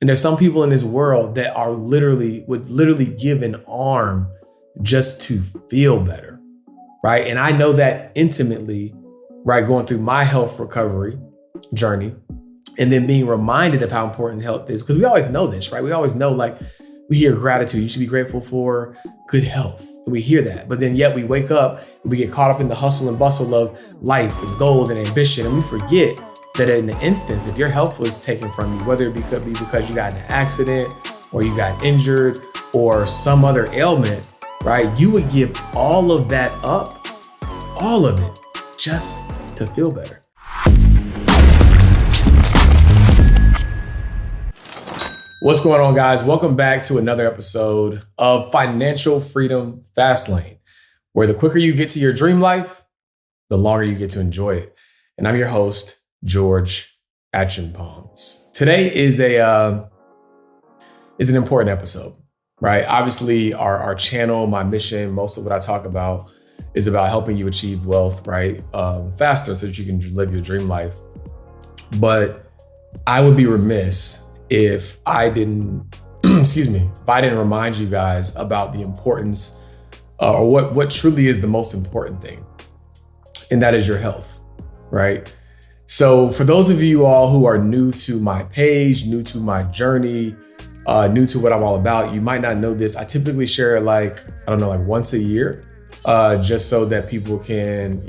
And there's some people in this world that would literally give an arm just to feel better, right? And I know that intimately, right? Going through my health recovery journey and then being reminded of how important health is, because we always know this, right? We always know, like, we hear gratitude. You should be grateful for good health. And we hear that, but then yet we wake up and we get caught up in the hustle and bustle of life with goals and ambition. And we forget that in an instance, if your health was taken from you, whether it could be because you got in an accident or you got injured or some other ailment, right? You would give all of that up, all of it, just to feel better. What's going on, guys? Welcome back to another episode of Financial Freedom Fastlane, where the quicker you get to your dream life, the longer you get to enjoy it. And I'm your host, George Achenpons. Today is an important episode, right? Obviously, our channel, my mission, most of what I talk about is about helping you achieve wealth, right? Faster so that you can live your dream life. But I would be remiss if I didn't, remind you guys about the importance or what truly is the most important thing, and that is your health, right? So for those of you all who are new to my page, new to my journey, new to what I'm all about, you might not know this. I typically share once a year, just so that people can,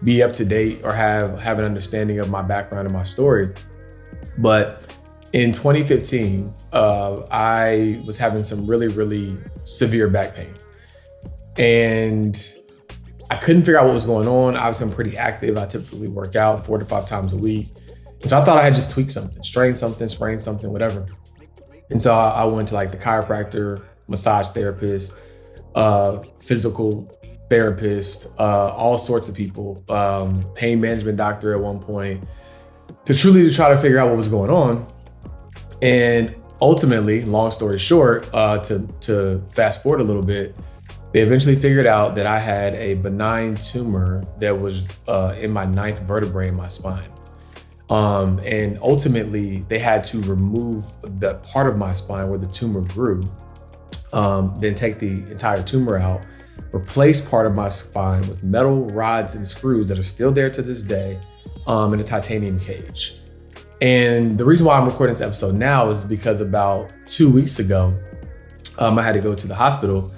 be up to date or have an understanding of my background and my story. But in 2015, I was having some really, really severe back pain. And I couldn't figure out what was going on. Obviously, I'm pretty active. I typically work out 4 to 5 times a week. And so I thought I had just tweaked something, strained something, sprained something, whatever. And so I went to the chiropractor, massage therapist, physical therapist, all sorts of people, pain management doctor at one point, to try to figure out what was going on. And ultimately, long story short, to fast forward a little bit, they eventually figured out that I had a benign tumor that was in my 9th vertebrae in my spine. And ultimately, they had to remove the part of my spine where the tumor grew, then take the entire tumor out, replace part of my spine with metal rods and screws that are still there to this day, in a titanium cage. And the reason why I'm recording this episode now is because about 2 weeks ago, I had to go to the hospital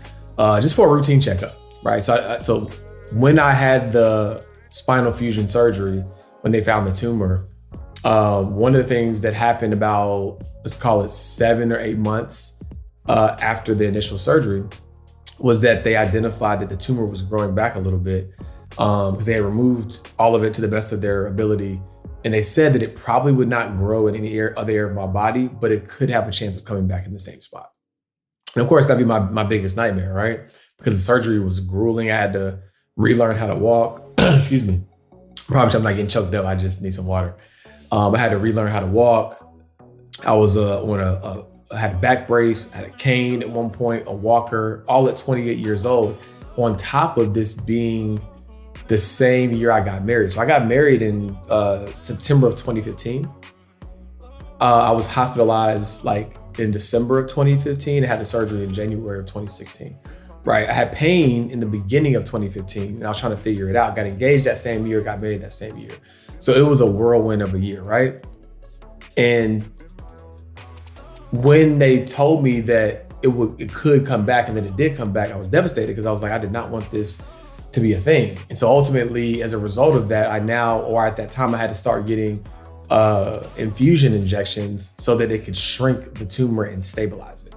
just for a routine checkup, right? So when I had the spinal fusion surgery, when they found the tumor, one of the things that happened about, let's call it 7 or 8 months after the initial surgery, was that they identified that the tumor was growing back a little bit because they had removed all of it to the best of their ability. And they said that it probably would not grow in any other area of my body, but it could have a chance of coming back in the same spot. And of course, that'd be my biggest nightmare, right? Because the surgery was grueling. I had to relearn how to walk. Excuse me. Probably I'm not getting choked up. I just need some water. I had to relearn how to walk. I was I had a back brace, I had a cane at one point, a walker, all at 28 years old, on top of this being the same year I got married. So I got married in September of 2015. I was hospitalized in December of 2015. I had the surgery in January of 2016. Right. I had pain in the beginning of 2015 and I was trying to figure it out. Got engaged that same year, got married that same year. So it was a whirlwind of a year, right? And when they told me that it could come back and then it did come back, I was devastated because I was like, I did not want this to be a thing. And so ultimately, as a result of that, at that time, I had to start getting infusion injections so that it could shrink the tumor and stabilize it,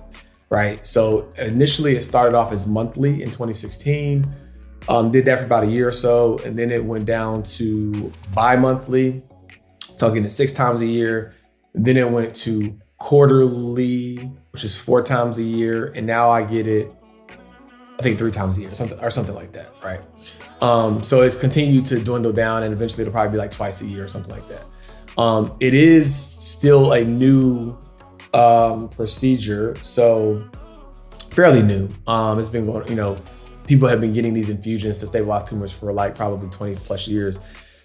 right? So initially it started off as monthly in 2016, did that for about a year or so. And then it went down to bi-monthly. So I was getting it 6 times a year. And then it went to quarterly, which is 4 times a year. And now I get it, I think 3 times a year or something like that, right? So it's continued to dwindle down and eventually it'll probably be twice a year or something like that. It is still a new procedure, so fairly new. It's been going, people have been getting these infusions to stabilize tumors for probably 20 plus years.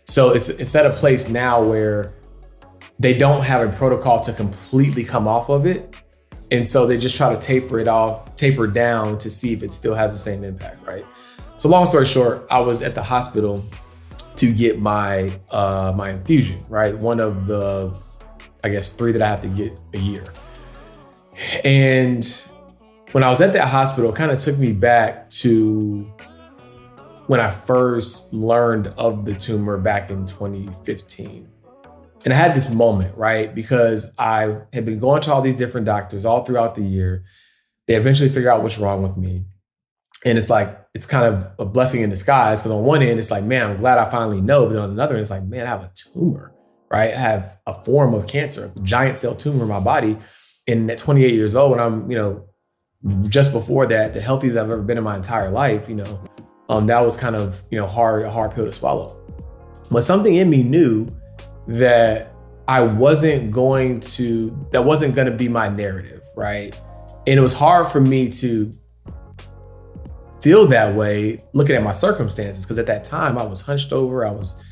So it's at a place now where they don't have a protocol to completely come off of it. And so they just try to taper down to see if it still has the same impact, right? So long story short, I was at the hospital to get my my infusion, right? One of the, I guess, 3 that I have to get a year. And when I was at that hospital, it kind of took me back to when I first learned of the tumor back in 2015. And I had this moment, right? Because I had been going to all these different doctors all throughout the year. They eventually figure out what's wrong with me. And it's like, it's kind of a blessing in disguise, because on one end, it's like, man, I'm glad I finally know. But on another end, it's like, man, I have a tumor, right? I have a form of cancer, a giant cell tumor in my body. And at 28 years old, when I'm, just before that, the healthiest I've ever been in my entire life, that was kind of, a hard pill to swallow. But something in me knew that that wasn't going to be my narrative, right? And it was hard for me to feel that way looking at my circumstances, because at that time I was hunched over, I was,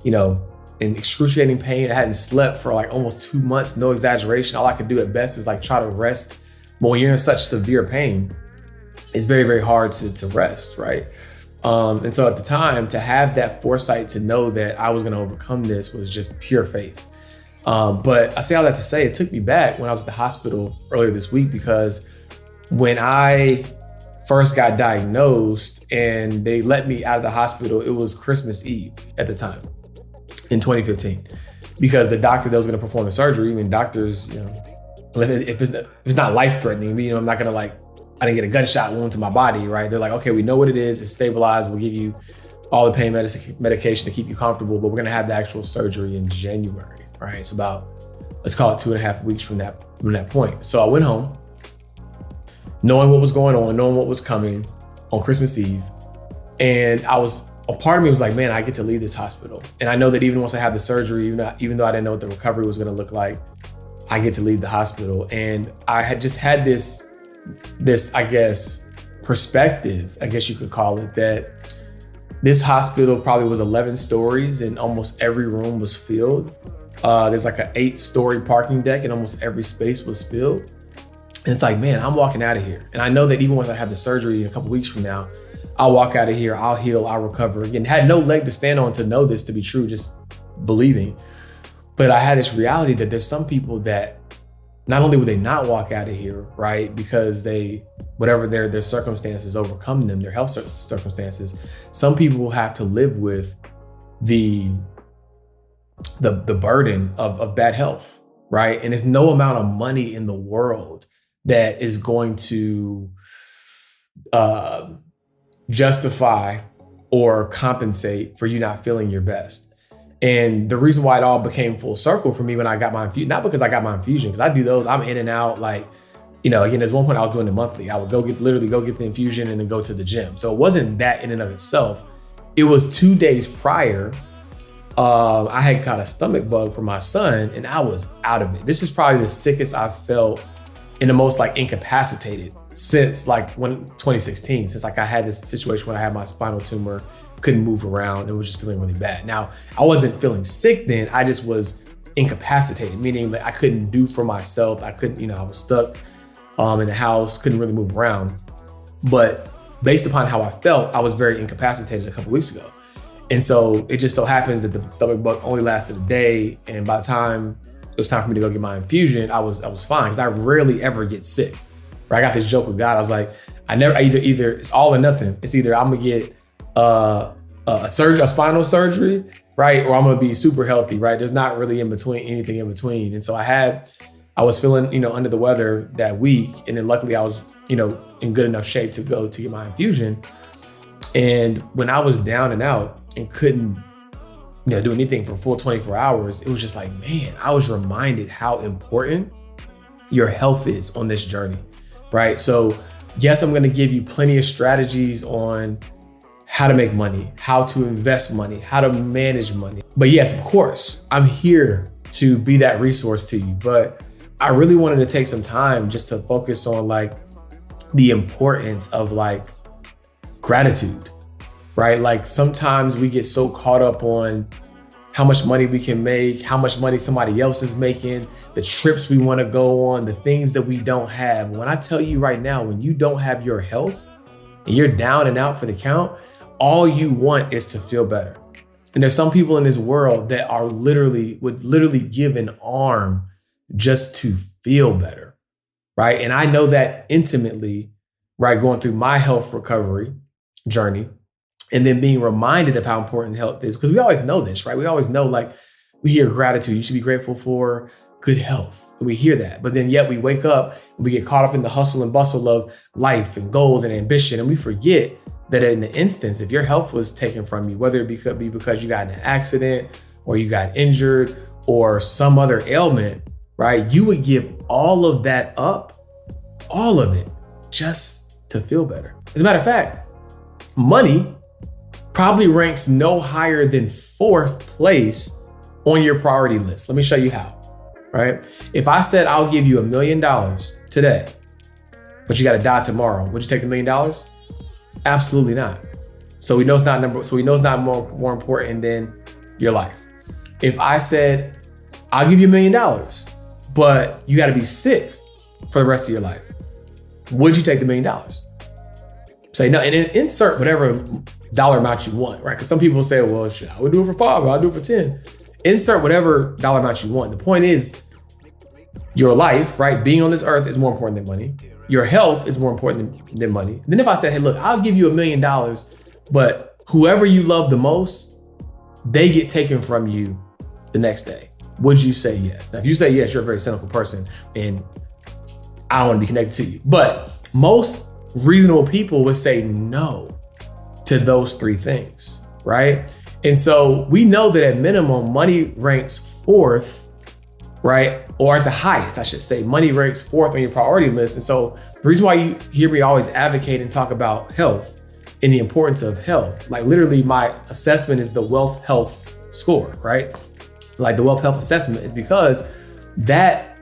in excruciating pain. I hadn't slept for like almost 2 months, no exaggeration. All I could do at best is like try to rest. But when you're in such severe pain, it's very, very hard to rest, right? And so at the time, to have that foresight to know that I was going to overcome this was just pure faith. But I say all that to say, it took me back when I was at the hospital earlier this week, because when I first got diagnosed and they let me out of the hospital, it was Christmas Eve at the time in 2015, because the doctor that was going to perform the surgery, even doctors, if it's not life-threatening, I'm not going to I didn't get a gunshot wound to my body, right? They're like, okay, we know what it is. It's stabilized. We'll give you all the pain medication to keep you comfortable, but we're going to have the actual surgery in January, right? So about, let's call it 2.5 weeks from that point. So I went home, knowing what was going on, knowing what was coming on Christmas Eve. And a part of me was like, man, I get to leave this hospital. And I know that even once I have the surgery, even though I didn't know what the recovery was going to look like, I get to leave the hospital. And I had just had this, I guess, perspective, I guess you could call it, that this hospital probably was 11 stories and almost every room was filled. There's like an 8-story parking deck and almost every space was filled. And it's like, man, I'm walking out of here. And I know that even once I have the surgery in a couple weeks from now, I'll walk out of here, I'll heal, I'll recover. Again, had no leg to stand on to know this to be true, just believing. But I had this reality that there's some people that not only would they not walk out of here, right, because whatever their circumstances overcome them, their health circumstances, some people will have to live with the burden of bad health, right? And there's no amount of money in the world that is going to justify or compensate for you not feeling your best. And the reason why it all became full circle for me when I got my infusion, not because I got my infusion, because I do those, I'm in and out. Again, there's one point I was doing it monthly. I would literally go get the infusion and then go to the gym. So it wasn't that in and of itself. It was 2 days prior. I had got a stomach bug for my son and I was out of it. This is probably the sickest I've felt and the most incapacitated since 2016, since I had this situation when I had my spinal tumor, couldn't move around and was just feeling really bad. Now, I wasn't feeling sick then, I just was incapacitated, meaning that I couldn't do for myself. I couldn't, I was stuck in the house, couldn't really move around. But based upon how I felt, I was very incapacitated a couple weeks ago. And so it just so happens that the stomach bug only lasted a day. And by the time it was time for me to go get my infusion, I was fine, because I rarely ever get sick. Right? I got this joke with God. I was like, either it's all or nothing. It's either I'm gonna get a spinal surgery, right? Or I'm gonna be super healthy, right? There's not really anything in between. And so I was feeling, under the weather that week. And then luckily I was, in good enough shape to go to get my infusion. And when I was down and out and couldn't, do anything for a full 24 hours, it was just like, man, I was reminded how important your health is on this journey, right? So yes, I'm going to give you plenty of strategies on how to make money, how to invest money, how to manage money. But yes, of course, I'm here to be that resource to you. But I really wanted to take some time just to focus on the importance of gratitude, right? Sometimes we get so caught up on how much money we can make, how much money somebody else is making, the trips we want to go on, the things that we don't have. When I tell you right now, when you don't have your health and you're down and out for the count, all you want is to feel better. And there's some people in this world that would literally give an arm just to feel better, right? And I know that intimately, right? Going through my health recovery journey and then being reminded of how important health is, because we always know this, right? We always know, like, we hear gratitude. You should be grateful for good health. And we hear that, but then yet we wake up and we get caught up in the hustle and bustle of life and goals and ambition. And we forget that in the instance, if your health was taken from you, whether it could be because you got in an accident or you got injured or some other ailment, right? You would give all of that up, all of it, just to feel better. As a matter of fact, money probably ranks no higher than 4th place on your priority list. Let me show you how, right? If I said I'll give you $1 million today, but you got to die tomorrow, would you take the $1 million? Absolutely not. So we know it's not more important than your life. If I said I'll give you $1 million, but you got to be sick for the rest of your life, would you take the $1 million? Say no, and insert whatever dollar amount you want, right? Because some people say, well, I would do it for 5, or I'll do it for 10. Insert whatever dollar amount you want. The point is, your life, right? Being on this earth is more important than money. Your health is more important than money. And then if I said, hey, look, I'll give you $1 million, but whoever you love the most, they get taken from you the next day, would you say yes? Now, if you say yes, you're a very cynical person and I don't want to be connected to you. But most reasonable people would say no to those 3 things, right? And so we know that at minimum, money ranks 4th, right? Or at the highest, I should say. Money ranks 4th on your priority list. And so the reason why you hear me always advocate and talk about health and the importance of health, like literally my assessment is the wealth health score, right? Like the wealth health assessment is because that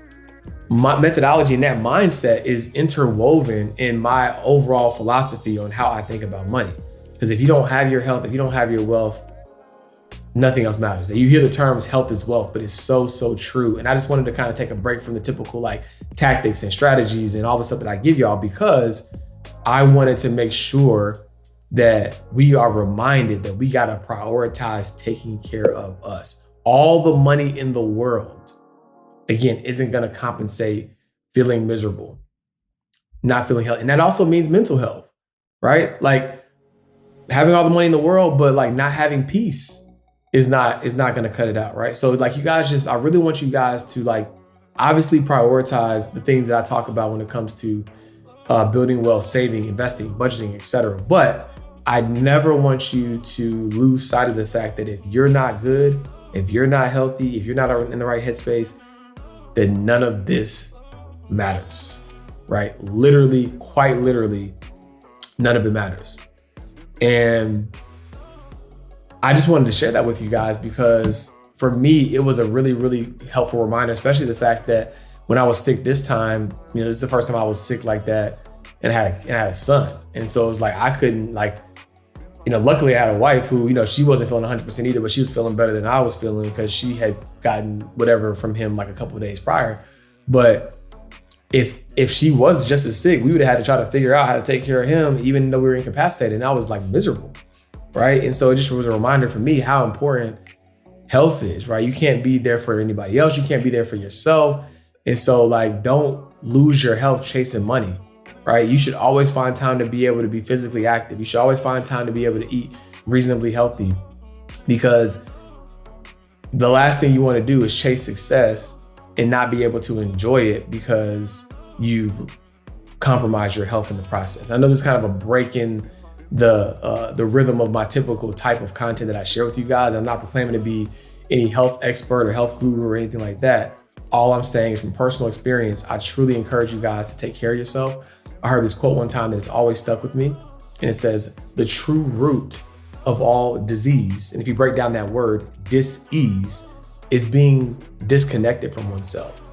my methodology and that mindset is interwoven in my overall philosophy on how I think about money. Because if you don't have your health, if you don't have your wealth, nothing else matters. You hear the terms health is wealth, but it's so, so true. And I just wanted to kind of take a break from the typical like tactics and strategies and all the stuff that I give y'all, because I wanted to make sure that we are reminded that we got to prioritize taking care of us. All the money in the world, again, isn't going to compensate feeling miserable, not feeling healthy. And that also means mental health, right? Like having all the money in the world, but like not having peace is not going to cut it out, right? So like you guys I really want you guys to like obviously prioritize the things that I talk about when it comes to building wealth, saving, investing, budgeting, etc. But I never want you to lose sight of the fact that if you're not good, if you're not healthy, if you're not in the right headspace, then none of this matters, right? Literally, quite literally, none of it matters. And I just wanted to share that with you guys because for me, it was a really, really helpful reminder, especially the fact that when I was sick this time, this is the first time I was sick like that and I had a son. And so it was like, I couldn't luckily I had a wife who, she wasn't feeling 100% either, but she was feeling better than I was feeling because she had gotten whatever from him like a couple of days prior. But if she was just as sick, we would have had to try to figure out how to take care of him, even though we were incapacitated. And I was like miserable, right? And so it just was a reminder for me how important health is, right? You can't be there for anybody else. You can't be there for yourself. And so like, don't lose your health chasing money, right? You should always find time to be able to be physically active. You should always find time to be able to eat reasonably healthy, because the last thing you want to do is chase success and not be able to enjoy it because you've compromised your health in the process. I know there's kind of a break in the rhythm of my typical type of content that I share with you guys. I'm not proclaiming to be any health expert or health guru or anything like that. All I'm saying is from personal experience, I truly encourage you guys to take care of yourself. I heard this quote one time that's always stuck with me, and it says, the true root of all disease, and if you break down that word, dis-ease, is being disconnected from oneself.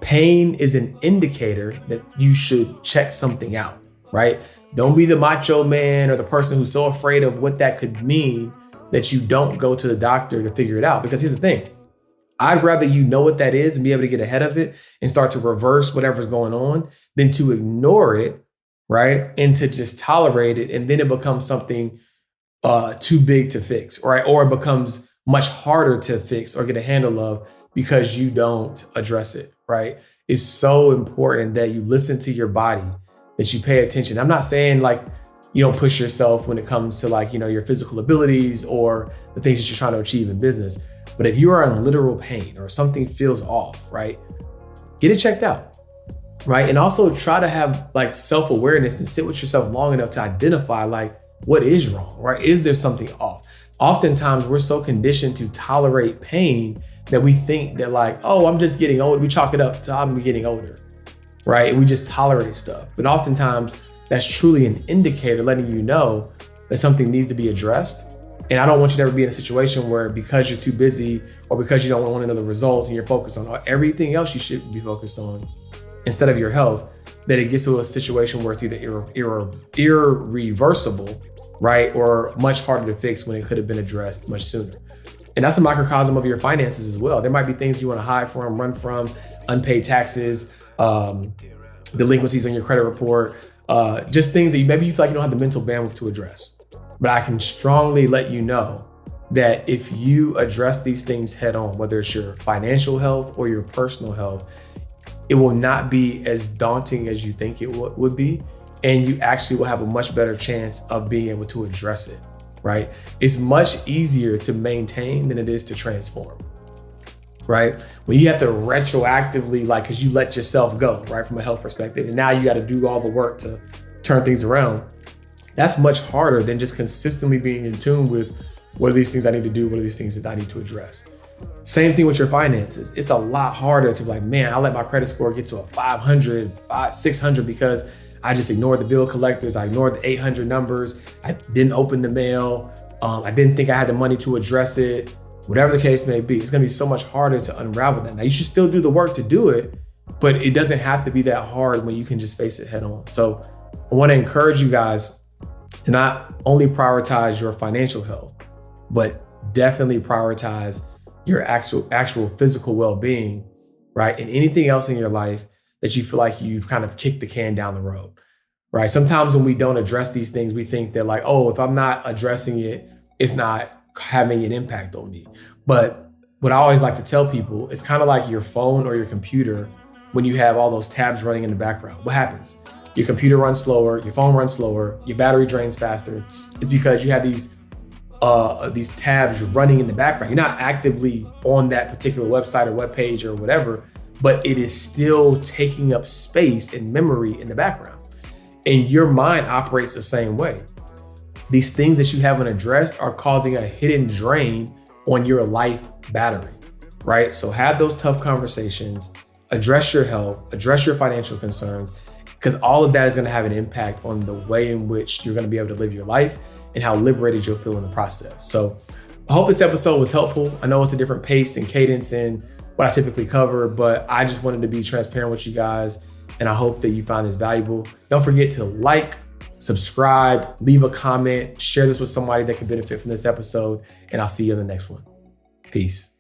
Pain is an indicator that you should check something out, right? Don't be the macho man or the person who's so afraid of what that could mean that you don't go to the doctor to figure it out. Because here's the thing, I'd rather you know what that is and be able to get ahead of it and start to reverse whatever's going on than to ignore it, right? And to just tolerate it. And then it becomes something too big to fix, right? Or it becomes much harder to fix or get a handle of because you don't address it, right? It's so important that you listen to your body, that you pay attention. I'm not saying like you don't push yourself when it comes to like, your physical abilities or the things that you're trying to achieve in business. But if you are in literal pain or something feels off, right, get it checked out, right? And also try to have like self-awareness and sit with yourself long enough to identify like what is wrong, right? Is there something off? Oftentimes we're so conditioned to tolerate pain that we think that like, oh, I'm just getting old. We chalk it up to I'm getting older, right? And we just tolerate stuff. But oftentimes that's truly an indicator letting you know that something needs to be addressed. And I don't want you to ever be in a situation where because you're too busy or because you don't want to know the results and you're focused on everything else you should be focused on instead of your health, that it gets to a situation where it's either irreversible, right? Or much harder to fix when it could have been addressed much sooner. And that's a microcosm of your finances as well. There might be things you want to hide from, run from, unpaid taxes, delinquencies on your credit report, just things that maybe you feel like you don't have the mental bandwidth to address. But I can strongly let you know that if you address these things head on, whether it's your financial health or your personal health, it will not be as daunting as you think it would be. And you actually will have a much better chance of being able to address it, right? It's much easier to maintain than it is to transform, right? When you have to retroactively, like, because you let yourself go, right, from a health perspective, and now you got to do all the work to turn things around. That's much harder than just consistently being in tune with what are these things I need to do, what are these things that I need to address. Same thing with your finances. It's a lot harder to be like, man, I let my credit score get to a 500, 600 because I just ignored the bill collectors. I ignored the 800 numbers. I didn't open the mail. I didn't think I had the money to address it. Whatever the case may be, it's gonna be so much harder to unravel that. Now you should still do the work to do it, but it doesn't have to be that hard when you can just face it head on. So I wanna encourage you guys to not only prioritize your financial health, but definitely prioritize your actual physical well-being, right? And anything else in your life that you feel like you've kind of kicked the can down the road, right? Sometimes when we don't address these things, we think that like, oh, if I'm not addressing it, it's not having an impact on me. But what I always like to tell people, it's kind of like your phone or your computer when you have all those tabs running in the background. What happens? Your computer runs slower, your phone runs slower, your battery drains faster. It's because you have these tabs running in the background. You're not actively on that particular website or web page or whatever, but it is still taking up space and memory in the background. And your mind operates the same way. These things that you haven't addressed are causing a hidden drain on your life battery, right? So have those tough conversations, address your health, address your financial concerns, because all of that is going to have an impact on the way in which you're going to be able to live your life and how liberated you'll feel in the process. So I hope this episode was helpful. I know it's a different pace and cadence in what I typically cover, but I just wanted to be transparent with you guys, and I hope that you find this valuable. Don't forget to like, subscribe, leave a comment, share this with somebody that could benefit from this episode, and I'll see you in the next one. Peace.